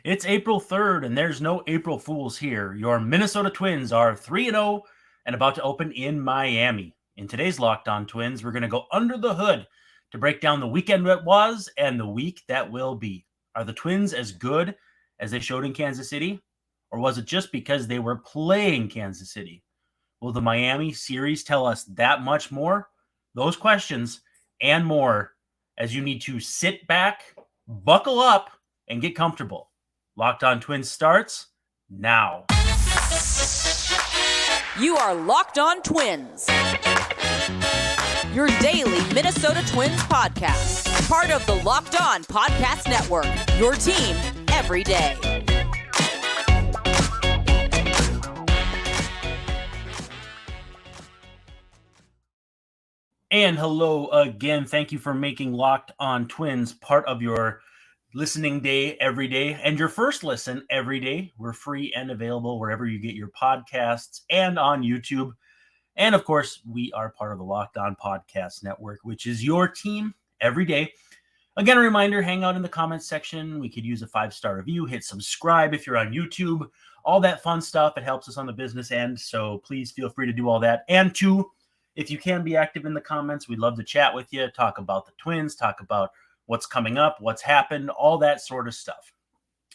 It's April 3rd, and there's no April Fools here. Your Minnesota Twins are 3-0 and about to open in Miami. In today's Locked On Twins, we're going to go under the hood to break down the weekend that was and the week that will be. Are the Twins as good as they showed in Kansas City? Or was it just because they were playing Kansas City? Will the Miami series tell us that much more? Those questions and more as you need to sit back, buckle up, and get comfortable. Locked On Twins starts now. You are Locked On Twins, your daily Minnesota Twins podcast, part of the Locked On Podcast Network, your team every day. And hello again. Thank you for making Locked On Twins part of your listening day every day and your first listen every day. We're free and available wherever you get your podcasts and on YouTube. And of course, we are part of the Locked On Podcast Network, which is your team every day. Again, a reminder, hang out in the comments section. We could use a 5-star review, hit subscribe if you're on YouTube, all that fun stuff. It helps us on the business end. So please feel free to do all that. And two, if you can be active in the comments, we'd love to chat with you, talk about the Twins, talk about what's coming up, what's happened, all that sort of stuff.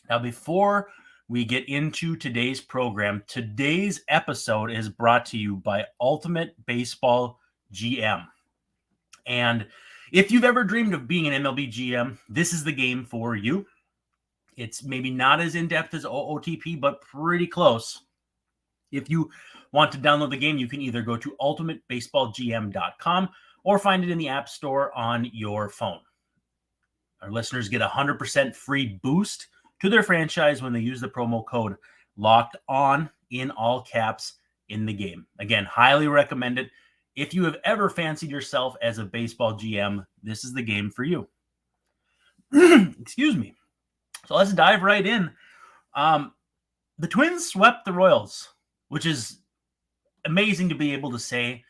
Now, before we get into today's program, today's episode is brought to you by Ultimate Baseball GM. And if you've ever dreamed of being an MLB GM, this is the game for you. It's maybe not as in-depth as OOTP, but pretty close. If you want to download the game, you can either go to ultimatebaseballgm.com or find it in the App Store on your phone. Our listeners get a 100% free boost to their franchise when they use the promo code Locked On in all caps in the game. Again, highly recommend it. If you have ever fancied yourself as a baseball GM, this is the game for you. Excuse me. So let's dive right in. The Twins swept the Royals, which is amazing to be able to say.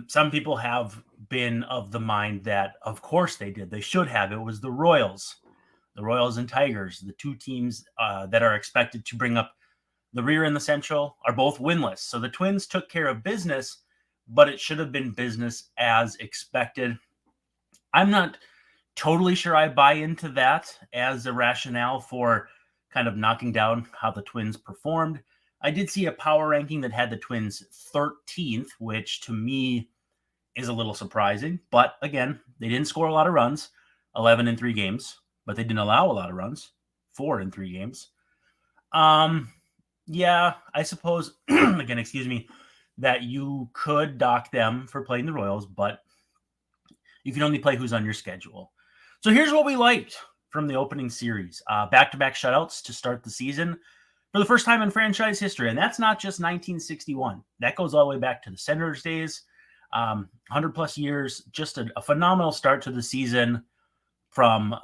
Some people have been of the mind that, of course they did. They should have. It was the Royals and Tigers, the two teams that are expected to bring up the rear in the Central, are both winless. So the Twins took care of business, but it should have been business as expected. I'm not totally sure I buy into that as a rationale for kind of knocking down how the Twins performed. I did see a power ranking that had the Twins 13th, which to me is a little surprising. But again, they didn't score a lot of runs, 11 in 3 games, but they didn't allow a lot of runs, 4 in 3 games. Yeah, I suppose, again, excuse me, that you could dock them for playing the Royals, but you can only play who's on your schedule. So here's what we liked from the opening series. Back-to-back shutouts to start the season for the first time in franchise history. And that's not just 1961. That goes all the way back to the Senators days, 100 plus years, just a phenomenal start to the season from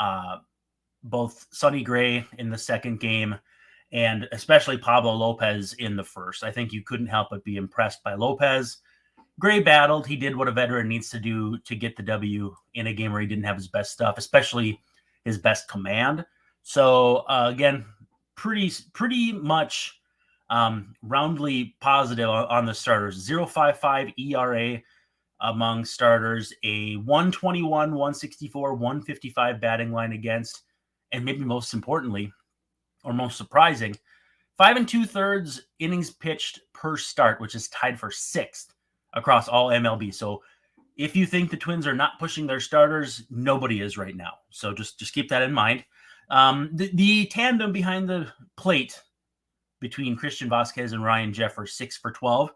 both Sonny Gray in the second game and especially Pablo Lopez in the first. I think you couldn't help but be impressed by Lopez. Gray battled. He did what a veteran needs to do to get the W in a game where he didn't have his best stuff, especially his best command. So again, pretty much roundly positive on the starters. 0.55 ERA among starters, a 121, 164, 155 batting line against, and maybe most importantly, or most surprising, 5 2/3 innings pitched per start, which is tied for 6th across all MLB. So if you think the Twins are not pushing their starters, nobody is right now. So just keep that in mind. The tandem behind the plate between Christian Vasquez and Ryan Jeffers, 6 for 12,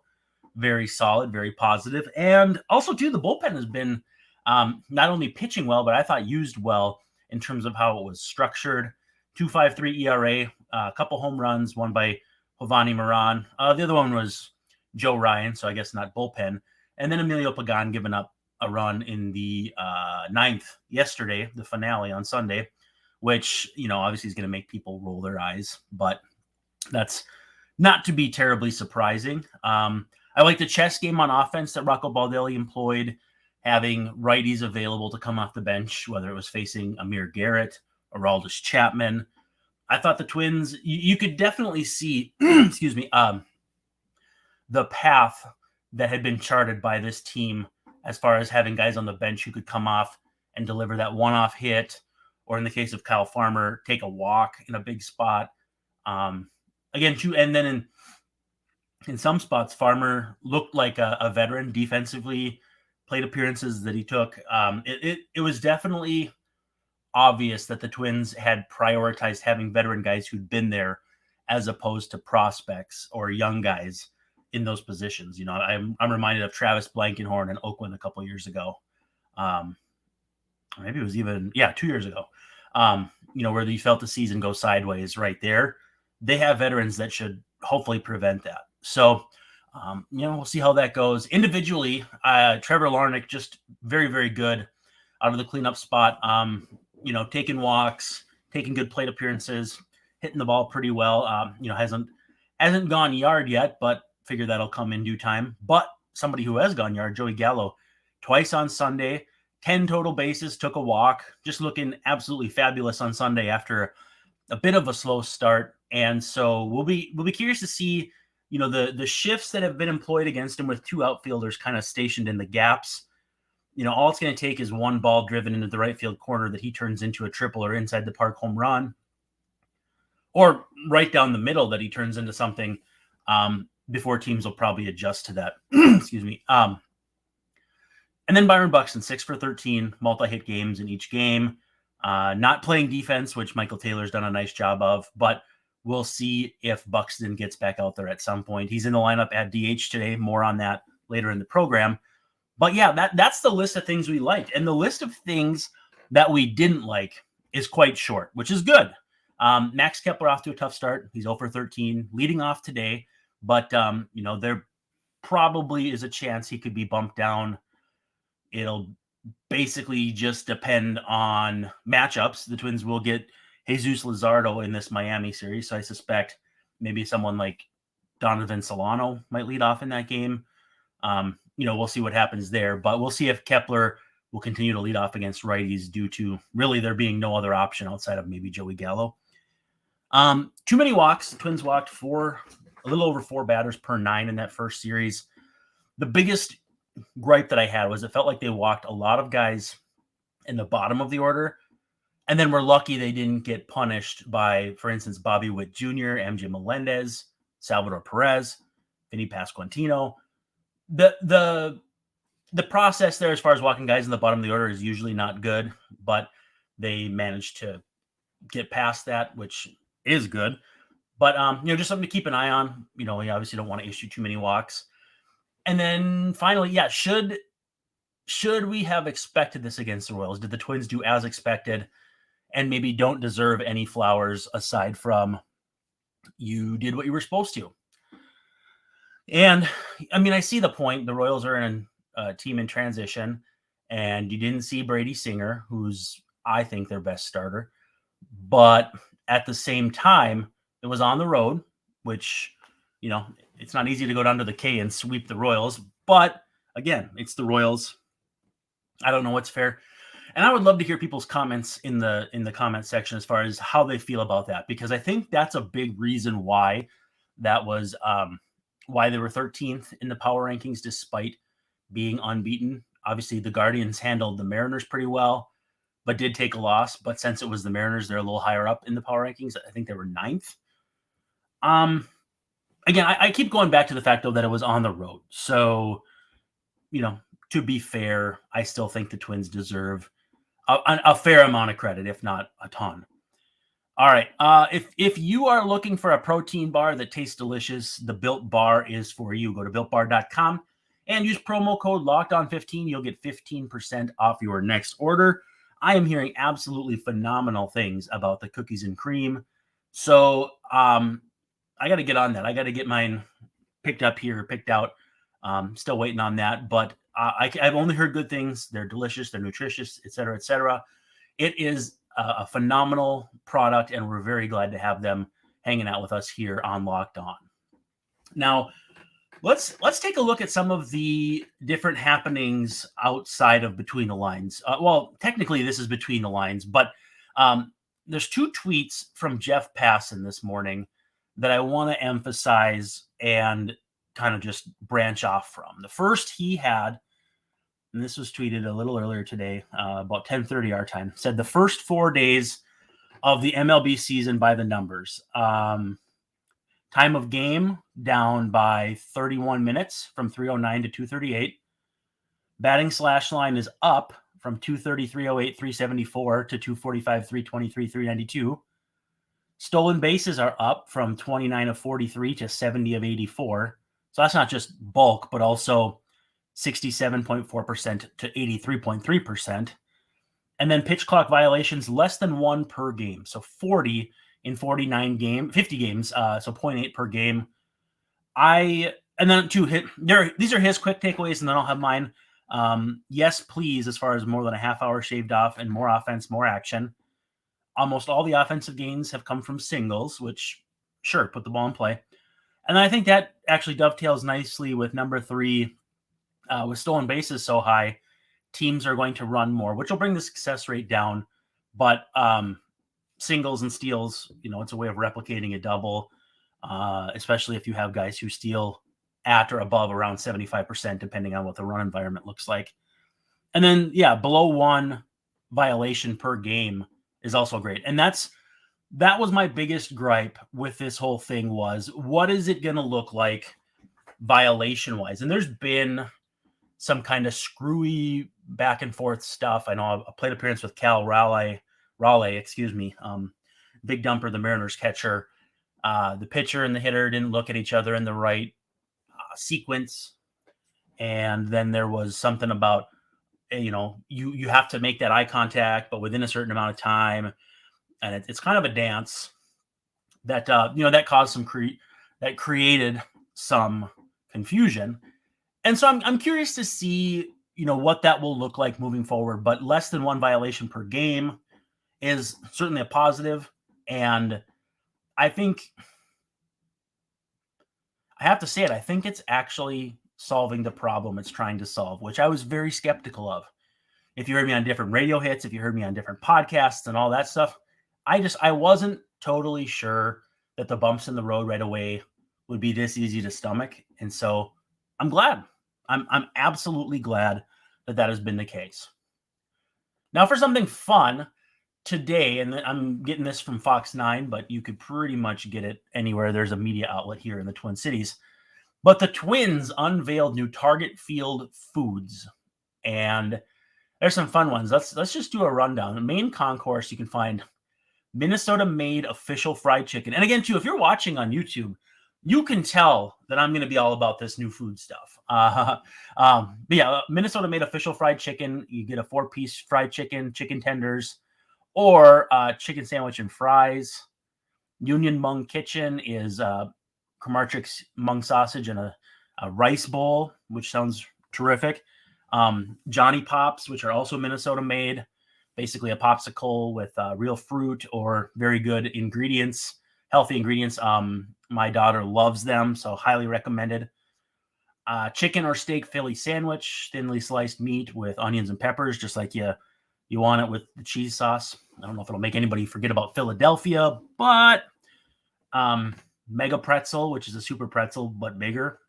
very solid, very positive. And also, too, the bullpen has been not only pitching well, but I thought used well in terms of how it was structured. 2.53 ERA, a couple home runs, one by Jovani Moran. The other one was Joe Ryan, so I guess not bullpen. And then Emilio Pagan giving up a run in the 9th yesterday, the finale on Sunday, which, obviously is going to make people roll their eyes, but that's not to be terribly surprising. I like the chess game on offense that Rocco Baldelli employed, having righties available to come off the bench, whether it was facing Amir Garrett, Aroldis Chapman, I thought the Twins, you could definitely see, excuse me, the path that had been charted by this team as far as having guys on the bench who could come off and deliver that one-off hit, or in the case of Kyle Farmer, take a walk in a big spot. And then in some spots, Farmer looked like a veteran defensively, plate appearances that he took. It was definitely obvious that the Twins had prioritized having veteran guys who'd been there as opposed to prospects or young guys in those positions. I'm reminded of Travis Blankenhorn in Oakland a couple years ago. Maybe it was even 2 years ago. Where you felt the season go sideways right there. They have veterans that should hopefully prevent that. So, we'll see how that goes. Individually, Trevor Larnach just very, very good out of the cleanup spot. Taking walks, taking good plate appearances, hitting the ball pretty well. Hasn't gone yard yet, but figure that'll come in due time. But somebody who has gone yard, Joey Gallo, twice on Sunday, 10 total bases, took a walk, just looking absolutely fabulous on Sunday after a bit of a slow start. And so we'll be curious to see, the shifts that have been employed against him with two outfielders kind of stationed in the gaps. All it's going to take is one ball driven into the right field corner that he turns into a triple or inside the park home run, or right down the middle that he turns into something before teams will probably adjust to that. Excuse me. And then Byron Buxton, 6 for 13, multi-hit games in each game. Not playing defense, which Michael Taylor's done a nice job of, but we'll see if Buxton gets back out there at some point. He's in the lineup at DH today. More on that later in the program. But yeah, that's the list of things we liked. And the list of things that we didn't like is quite short, which is good. Max Kepler off to a tough start. He's 0 for 13, leading off today. But, there probably is a chance he could be bumped down. It'll basically just depend on matchups. The Twins will get Jesus Luzardo in this Miami series, so I suspect maybe someone like Donovan Solano might lead off in that game. We'll see what happens there, but we'll see if Kepler will continue to lead off against righties due to really there being no other option outside of maybe Joey Gallo. Too many walks. The Twins walked a little over 4 batters per 9 in that first series. The biggest gripe that I had was it felt like they walked a lot of guys in the bottom of the order, and then we're lucky they didn't get punished by, for instance, Bobby Witt Jr., MJ Melendez, Salvador Perez, Vinny Pasquantino. The process there as far as walking guys in the bottom of the order is usually not good, but they managed to get past that, which is good. But, just something to keep an eye on. We obviously don't want to issue too many walks. And then finally, should we have expected this against the Royals? Did the Twins do as expected and maybe don't deserve any flowers aside from you did what you were supposed to? And, I see the point. The Royals are in a team in transition, and you didn't see Brady Singer, who's, I think, their best starter. But at the same time, it was on the road, which, it's not easy to go down to the K and sweep the Royals. But, again, it's the Royals. I don't know what's fair. And I would love to hear people's comments in the comment section as far as how they feel about that, because I think that's a big reason why that was why they were 13th in the power rankings despite being unbeaten. Obviously, the Guardians handled the Mariners pretty well, but did take a loss. But since it was the Mariners, they're a little higher up in the power rankings. I think they were 9th. Again, I keep going back to the fact, though, that it was on the road. So, to be fair, I still think the Twins deserve a fair amount of credit, if not a ton. All right. If you are looking for a protein bar that tastes delicious, the Built Bar is for you. Go to BuiltBar.com and use promo code LOCKEDON15. You'll get 15% off your next order. I am hearing absolutely phenomenal things about the cookies and cream. So I got to get on that. I got to get mine picked out. Still waiting on that. But I've only heard good things. They're delicious. They're nutritious, et cetera, et cetera. It is a phenomenal product, and we're very glad to have them hanging out with us here on Locked On. Now, let's take a look at some of the different happenings outside of Between the Lines. Well, technically, this is Between the Lines, but there's two tweets from Jeff Passan this morning that I want to emphasize and kind of just branch off from. The first he had, and this was tweeted a little earlier today, about 10:30 our time, said the first 4 days of the MLB season by the numbers. Time of game down by 31 minutes from 3:09 to 2:38. Batting slash line is up from 230, 308, 374 to 245, 323, 392. Stolen bases are up from 29 of 43 to 70 of 84. So that's not just bulk, but also 67.4% to 83.3%. And then pitch clock violations less than 1 per game. So 40 in 50 games, so 0.8 per game. And then these are his quick takeaways, and then I'll have mine. Yes, please, as far as more than a half hour shaved off and more offense, more action. Almost all the offensive gains have come from singles, which, sure, put the ball in play. And I think that actually dovetails nicely with number 3. With stolen bases so high, teams are going to run more, which will bring the success rate down. But singles and steals, it's a way of replicating a double, especially if you have guys who steal at or above around 75%, depending on what the run environment looks like. And then, below 1 violation per game is also great. And that was my biggest gripe with this whole thing was, what is it going to look like violation-wise? And there's been some kind of screwy back and forth stuff. I know a plate appearance with Cal Raleigh, Big Dumper, the Mariners catcher. The pitcher and the hitter didn't look at each other in the right sequence. And then there was something about, you have to make that eye contact, but within a certain amount of time. And it's kind of a dance that, that caused that created some confusion. And so I'm curious to see, what that will look like moving forward. But less than 1 violation per game is certainly a positive. And I think, I have to say it, I think it's actually solving the problem it's trying to solve, which I was very skeptical of. If you heard me on different radio hits, if you heard me on different podcasts and all that stuff, I wasn't totally sure that the bumps in the road right away would be this easy to stomach. And so I'm glad. I'm absolutely glad that has been the case. Now for something fun today, and I'm getting this from Fox 9, but you could pretty much get it anywhere there's a media outlet here in the Twin Cities. But the Twins unveiled new Target Field foods, and there's some fun ones. Let's just do a rundown. The main concourse, you can find Minnesota-made official fried chicken. And again, too, if you're watching on YouTube, you can tell that I'm going to be all about this new food stuff. Minnesota-made official fried chicken. You get a 4-piece fried chicken, chicken tenders, or chicken sandwich and fries. Union Hmong Kitchen is Kramarchik's Hmong sausage and a rice bowl, which sounds terrific. Johnny Pops, which are also Minnesota-made. Basically a popsicle with real fruit or very good ingredients, healthy ingredients. My daughter loves them, so highly recommended. Chicken or steak Philly sandwich, thinly sliced meat with onions and peppers, just like you want it with the cheese sauce. I don't know if it'll make anybody forget about Philadelphia, but Mega Pretzel, which is a super pretzel, but bigger.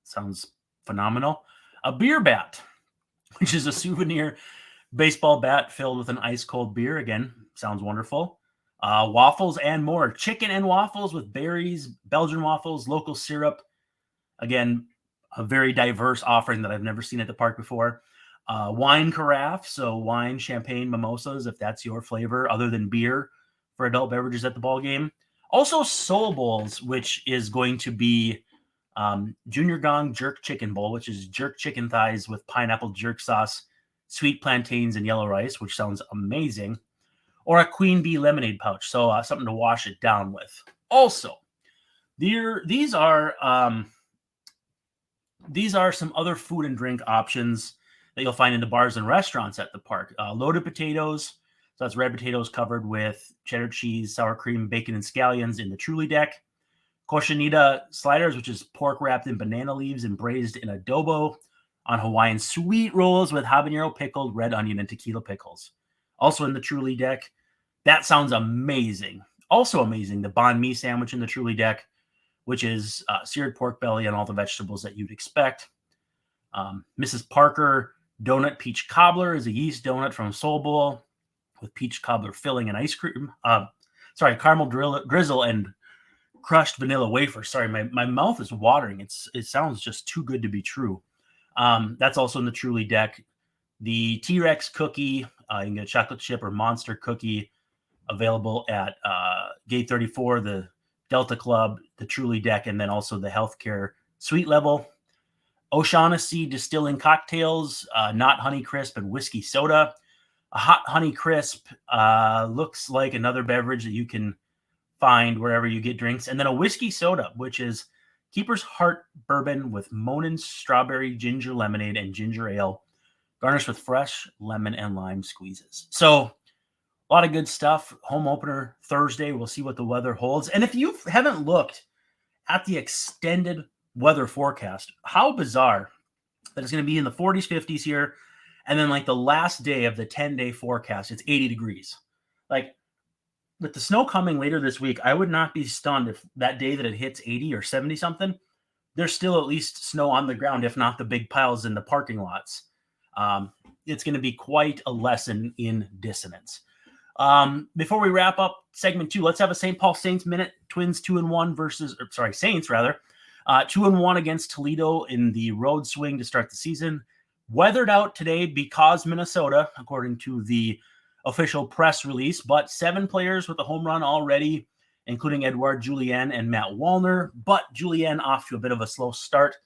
Sounds phenomenal. A beer bat, which is a souvenir baseball bat filled with an ice-cold beer. Again, sounds wonderful. Waffles and more. Chicken and waffles with berries, Belgian waffles, local syrup. Again, a very diverse offering that I've never seen at the park before. Wine carafe, so wine, champagne, mimosas, if that's your flavor, other than beer for adult beverages at the ball game. Also, Soul Bowls, which is going to be Junior Gong Jerk Chicken Bowl, which is jerk chicken thighs with pineapple jerk sauce, sweet plantains, and yellow rice, which sounds amazing. Or a Queen Bee lemonade pouch, so something to wash it down with. Also, these are some other food and drink options that you'll find in the bars and restaurants at the park. Loaded potatoes, so that's red potatoes covered with cheddar cheese, sour cream, bacon, and scallions in the Truly deck. Cochinita sliders, which is pork wrapped in banana leaves and braised in adobo on Hawaiian sweet rolls with habanero pickled red onion and tequila pickles. Also in the Truly deck, That sounds amazing. Also amazing, the banh mi sandwich in the Truly Deck, which is seared pork belly and all the vegetables that you'd expect. Mrs. Parker Donut Peach Cobbler is a yeast donut from Soul Bowl with peach cobbler filling and ice cream. Caramel drizzle and crushed vanilla wafer. Sorry, my mouth is watering. It sounds just too good to be true. That's also in the Truly Deck. The T-Rex cookie, you can get a chocolate chip or monster cookie available at Gate 34, the Delta Club, the Truly Deck, and then also the Healthcare Suite Level. O'Shaughnessy Distilling Cocktails, Not Honey Crisp and Whiskey Soda. A hot honey crisp looks like another beverage that you can find wherever you get drinks. And then a whiskey soda, which is Keeper's Heart Bourbon with Monan's Strawberry Ginger Lemonade and Ginger Ale, garnished with fresh lemon and lime squeezes. So a lot of good stuff. Home opener Thursday. We'll see what the weather holds. And if you haven't looked at the extended weather forecast, how bizarre that it's going to be in the 40s, 50s here. And then like the last day of the 10-day forecast, it's 80 degrees. Like with the snow coming later this week, I would not be stunned if that day that it hits 80 or 70 something, there's still at least snow on the ground, if not the big piles in the parking lots. It's going to be quite a lesson in dissonance. Before we wrap up segment 2, let's have a St. Paul Saints minute. Twins 2-1 Saints 2-1 against Toledo in the road swing to start the season. Weathered out today because Minnesota, according to the official press release, but 7 players with a home run already, including Edouard Julien and Matt Wallner. But Julien off to a bit of a slow start.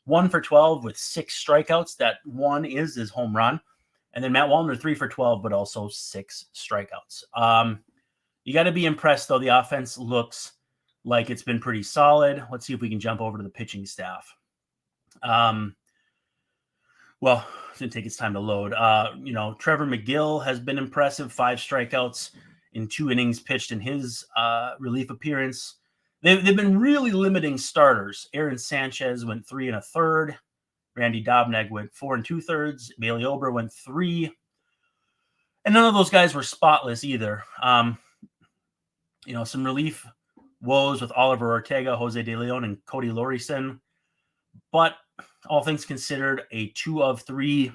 1 for 12 with 6 strikeouts. That one is his home run. And then Matt Wallner 3 for 12, but also 6 strikeouts. You got to be impressed, though. The offense looks like it's been pretty solid. Let's see if we can jump over to the pitching staff. Well, it's going to take its time to load. Trevor McGill has been impressive. 5 strikeouts in 2 innings pitched in his relief appearance. They've been really limiting starters. Aaron Sanchez went 3 1/3. Randy Dobnak went 4 2/3. Bailey Ober went 3. And none of those guys were spotless either. Some relief woes with Oliver Ortega, Jose De Leon, and Cody Lorison. But all things considered, a 2-3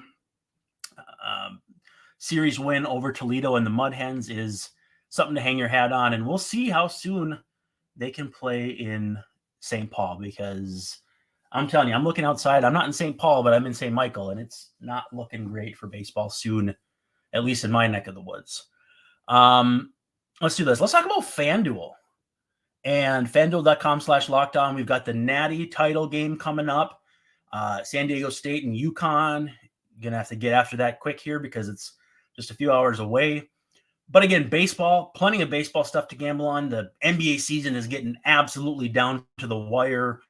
series win over Toledo and the Mud Hens is something to hang your hat on. And we'll see how soon they can play in St. Paul, because I'm telling you, I'm looking outside. I'm not in St. Paul, but I'm in St. Michael, and it's not looking great for baseball soon, at least in my neck of the woods. Let's do this. Let's talk about FanDuel. And FanDuel.com/lockedon. We've got the Natty title game coming up. San Diego State and UConn. Going to have to get after that quick here because it's just a few hours away. But again, baseball, plenty of baseball stuff to gamble on. The NBA season is getting absolutely down to the wire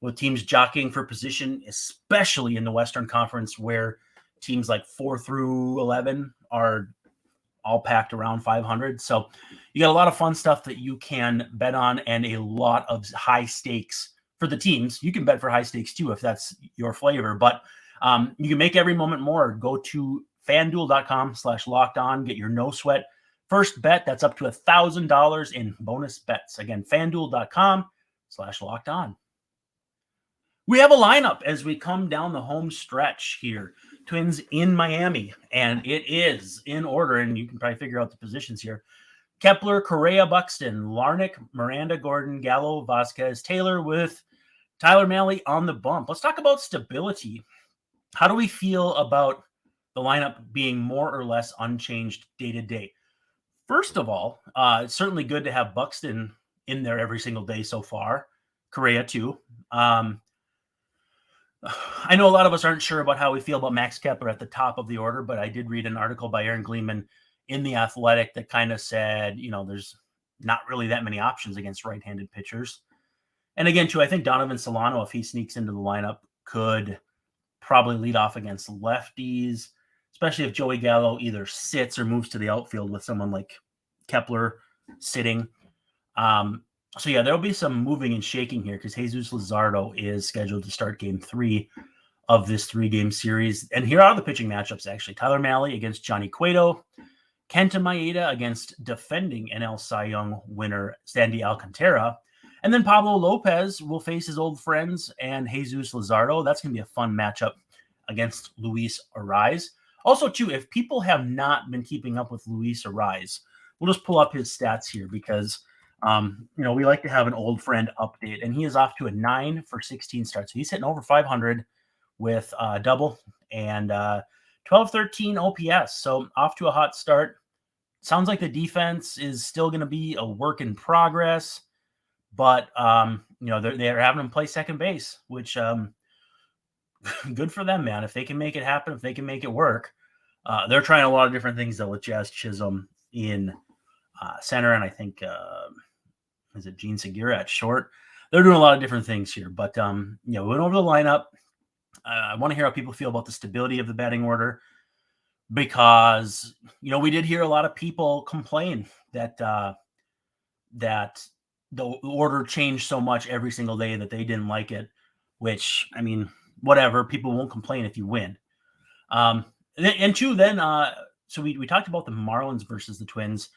with teams jockeying for position, especially in the Western Conference, where teams like 4 through 11 are all packed around 500. So you got a lot of fun stuff that you can bet on and a lot of high stakes for the teams. You can bet for high stakes too, if that's your flavor, but you can make every moment more. Go to FanDuel.com/lockedon, get your no sweat first bet. That's up to $1,000 in bonus bets. Again, FanDuel.com/lockedon. We have a lineup as we come down the home stretch here. Twins in Miami, and it is in order, and you can probably figure out the positions here. Kepler, Correa, Buxton, Larnach, Miranda, Gordon, Gallo, Vasquez, Taylor, with Tyler Mahle on the bump. Let's talk about stability. How do we feel about the lineup being more or less unchanged day to day? First of all, it's certainly good to have Buxton in there every single day so far. Correa too. I know a lot of us aren't sure about how we feel about Max Kepler at the top of the order, but I did read an article by Aaron Gleeman in The Athletic that kind of said, there's not really that many options against right-handed pitchers. And again, too, I think Donovan Solano, if he sneaks into the lineup, could probably lead off against lefties, especially if Joey Gallo either sits or moves to the outfield with someone like Kepler sitting. So yeah, there'll be some moving and shaking here because Jesus Luzardo is scheduled to start game 3 of this 3-game series. And here are the pitching matchups, actually. Tyler Mahle against Johnny Cueto. Kenta Maeda against defending NL Cy Young winner Sandy Alcantara. And then Pablo Lopez will face his old friends and Jesus Luzardo. That's going to be a fun matchup against Luis Arraez. Also, too, if people have not been keeping up with Luis Arraez, we'll just pull up his stats here because, we like to have an old friend update. And he is off to a 9 for 16 starts. So he's hitting over 500 with a double and 12-13 OPS. So off to a hot start. Sounds like the defense is still going to be a work in progress. But, they're having him play second base, which good for them, man. If they can make it happen, if they can make it work. They're trying a lot of different things, though, with Jazz Chisholm in center. And I think, is it Gene Segura at short? They're doing a lot of different things here. But, we went over the lineup. I want to hear how people feel about the stability of the batting order because, we did hear a lot of people complain that the order changed so much every single day that they didn't like it, which, whatever, people won't complain if you win. So we talked about the Marlins versus the Twins.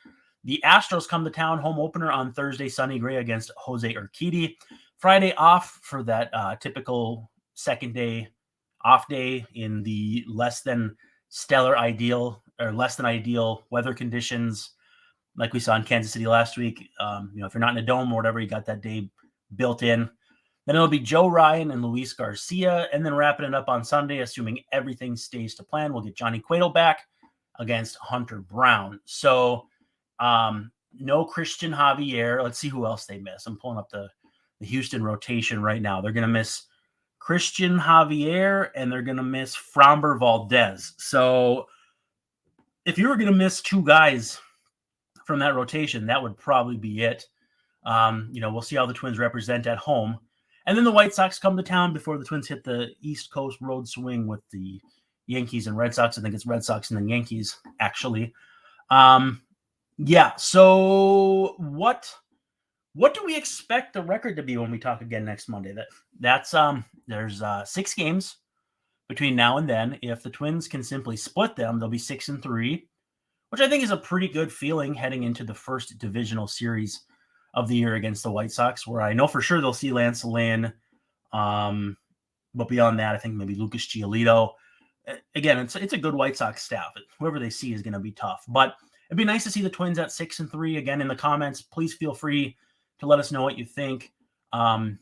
The Astros come to town, home opener on Thursday, Sonny Gray against Jose Urquidy. Friday off for that typical second day off day in the less than ideal weather conditions like we saw in Kansas City last week. If you're not in a dome or whatever, you got that day built in. Then it'll be Joe Ryan and Luis Garcia. And then wrapping it up on Sunday, assuming everything stays to plan, we'll get Johnny Cueto back against Hunter Brown. So no Christian Javier. Let's see who else they miss. I'm pulling up the Houston rotation right now. They're going to miss Christian Javier and they're going to miss Framber Valdez. So if you were going to miss two guys from that rotation, that would probably be it. We'll see how the Twins represent at home. And then the White Sox come to town before the Twins hit the East Coast road swing with the Yankees and Red Sox. I think it's Red Sox and then Yankees, actually. So what do we expect the record to be when we talk again next Monday? There's 6 games between now and then. If the Twins can simply split them, they'll be 6-3. Which I think is a pretty good feeling heading into the first divisional series of the year against the White Sox, where I know for sure they'll see Lance Lynn. But beyond that, I think maybe Lucas Giolito. Again, it's a good White Sox staff. Whoever they see is going to be tough. But it'd be nice to see the Twins at 6-3. Again, in the comments, please feel free to let us know what you think. And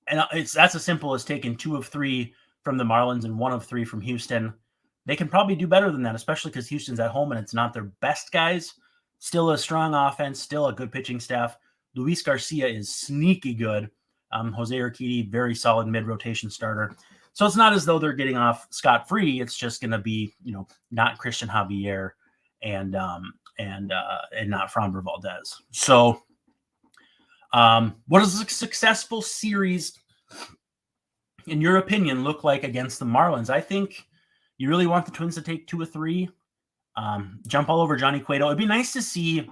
that's as simple as taking 2 of 3 from the Marlins and 1 of 3 from Houston. They can probably do better than that, especially because Houston's at home and it's not their best guys. Still a strong offense, still a good pitching staff. Luis Garcia is sneaky good. Jose Urquidy, very solid mid-rotation starter. So it's not as though they're getting off scot-free. It's just going to be, not Christian Javier and not Framber Valdez. So what does a successful series, in your opinion, look like against the Marlins? I think you really want the Twins to take 2 of 3, jump all over Johnny Cueto. It'd be nice to see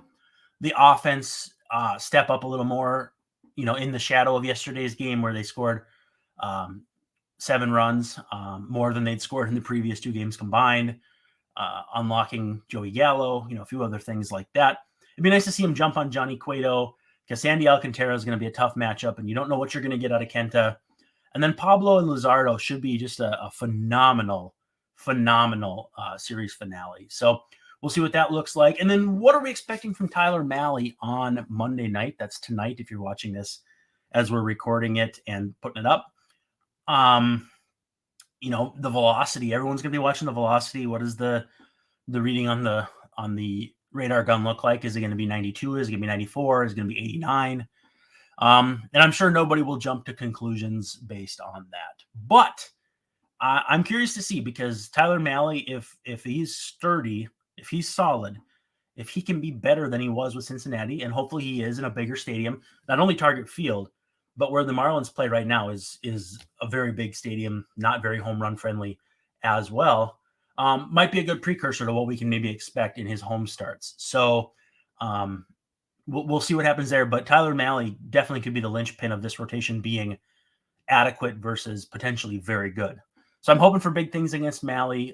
the offense step up a little more, in the shadow of yesterday's game where they scored 7 runs, more than they'd scored in the previous 2 games combined, unlocking Joey Gallo, a few other things like that. It'd be nice to see him jump on Johnny Cueto because Sandy Alcantara is going to be a tough matchup and you don't know what you're going to get out of Kenta. And then Pablo and Luzardo should be just a phenomenal series finale. So we'll see what that looks like. And then what are we expecting from Tyler Mahle on Monday night? That's tonight if you're watching this as we're recording it and putting it up. The velocity. Everyone's going to be watching the velocity. What is the reading on the radar gun look like? Is it going to be 92? Is it going to be 94? Is it going to be 89? And I'm sure nobody will jump to conclusions based on that. But I'm curious to see because Tyler Mahle, if he's sturdy, if he's solid, if he can be better than he was with Cincinnati, and hopefully he is in a bigger stadium, not only Target Field, but where the Marlins play right now is a very big stadium, not very home run friendly as well, might be a good precursor to what we can maybe expect in his home starts. So we'll see what happens there. But Tyler Mahle definitely could be the linchpin of this rotation being adequate versus potentially very good. So I'm hoping for big things against Mahle.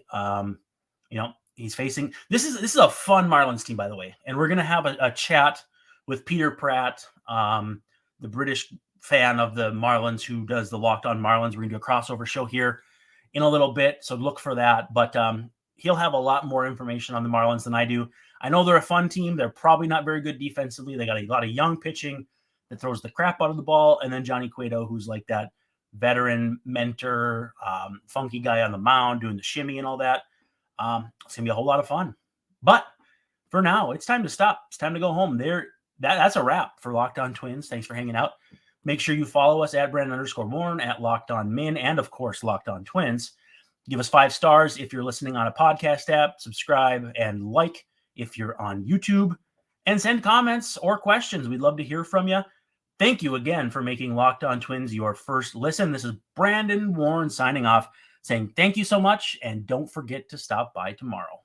He's facing this is a fun Marlins team, by the way, and we're gonna have a chat with Peter Pratt, the British fan of the Marlins who does the Locked On Marlins. We're gonna do a crossover show here in a little bit, so look for that. But he'll have a lot more information on the Marlins than I do. I know they're a fun team. They're probably not very good defensively. They got a lot of young pitching that throws the crap out of the ball, and then Johnny Cueto, who's like that veteran mentor, funky guy on the mound doing the shimmy and all that. It's gonna be a whole lot of fun. But for now, it's time to stop. It's time to go home. That's a wrap for Locked On Twins. Thanks for hanging out. Make sure you follow us at Brandon_Warren, at Locked On Min, and of course Locked On Twins. Give us 5 stars if you're listening on a podcast app. Subscribe and like if you're on YouTube, and send comments or questions. We'd love to hear from you. Thank you again for making Locked On Twins your first listen. This is Brandon Warren signing off, saying thank you so much, and don't forget to stop by tomorrow.